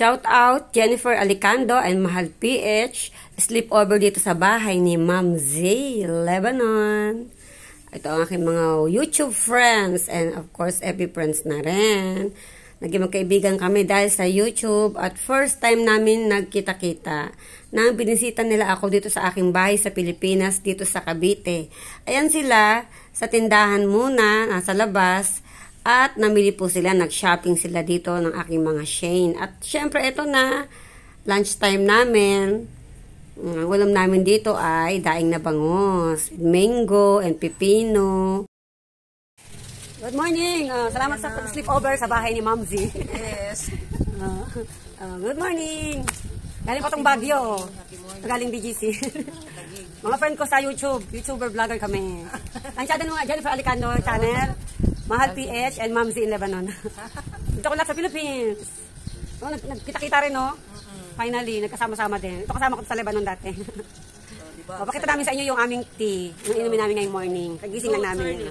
Shout out Jennifer Alicando and Mahal PH. Sleepover dito sa bahay ni Ma'am Z, Lebanon. Ito ang aking mga YouTube friends and of course FB friends na rin. Naging magkaibigan kami dahil sa YouTube at first time namin nagkita-kita. Nang binisita nila ako dito sa aking bahay sa Pilipinas, dito sa Cavite. Ayan sila sa tindahan muna, nasa labas. At namili po sila, nag-shopping sila dito ng aking mga Shane. At syempre ito na, lunchtime namin. Ang ulam namin dito ay daing na bangus, mango and pipino. Good morning! Salamat sa pag-sleepover sa bahay ni Ma'am Z. Yes. Good morning! Galing pa itong Baguio. Galing BGC. Mga friend ko sa YouTube. YouTuber vlogger kami. Ang channel mo nga, Jennifer Alicando channel. Mahal PH and Ma'am Z in Lebanon. Dito ko lahat sa Philippines. So, nagkita-kita rin, no? Finally, nagkasama-sama din. Ito kasama ko sa Lebanon dati. Papakita namin sa inyo yung aming tea. Yung inumin namin ngayong morning. Kagising lang namin.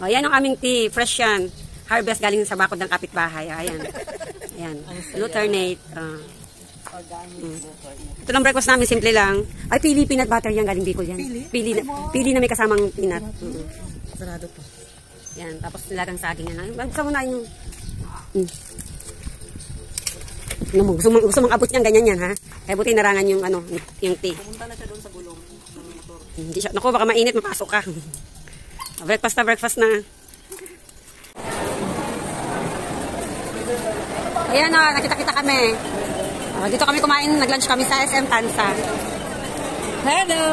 O, yan ang aming tea. Fresh yan. Harvest galing sa bakod ng kapitbahay. Ayan. Ayan. Luternate. Ito lang breakfast namin. Simple lang. Ay, pili peanut butter yan. Galing Bicol yan. Pili na may kasamang peanut. Sarado po. Yan, tapos nilagang saging yan. Gusto mo na yung... Gusto mong abot niyan, ganyan yan, ha? Kaya buti narangan yung, yung tea. Pumunta na siya doon sa gulong ng motor. Hindi siya, naku, baka mainit, mapasok ka. Breakfast na. Ayan o, nakita-kita kami. Dito kami kumain, nag-lunch kami sa SM Tansa. Hello!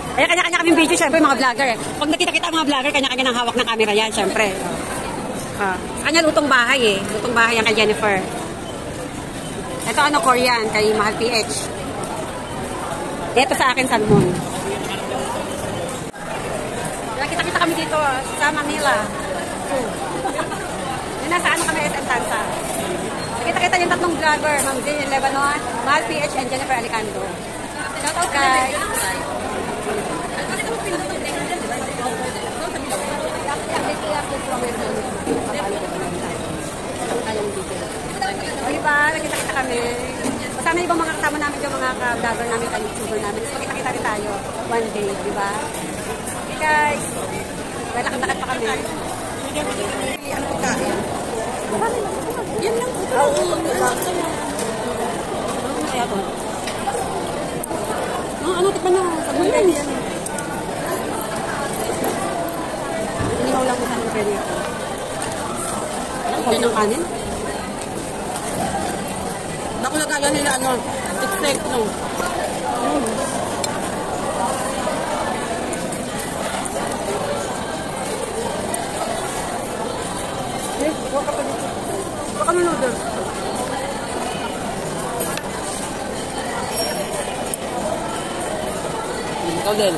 Kaya kanya-kanya kami video, syempre, mga vlogger. Pag nakita-kita mga vlogger, kanya-kanya nang hawak ng camera yan, syempre. Kanya lutong bahay eh. Lutong bahay yan kay Jennifer. Ito Korean, kay Mahal PH. Ito sa akin, salmon. Nakita-kita kami dito sa Manila. Yan nasa kami, SM Tansa. Nakita-kita yung tatlong vlogger, Ma'am Z in Lebanon, Mahal PH, and Jennifer Alicando. Shout out guys! O diba, nakita-kita kami. Kasama ibang mga kasama namin yung mga ka-vlogger namin, ka-YouTuber namin. Tapos makita-kita rin tayo one day, diba? Okay guys, lakad-lakad pa kami. Ano po kain? Yan lang. Kaya to. Tikman nyo. Sabunin yan. Inihaw lang mo sa ng pwede ito. Pwede ng kanin? Naku, nagkaya nila, tek-tek, no? Baka may noodles. Ikaw din.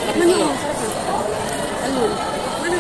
Ano? Ano? Ano?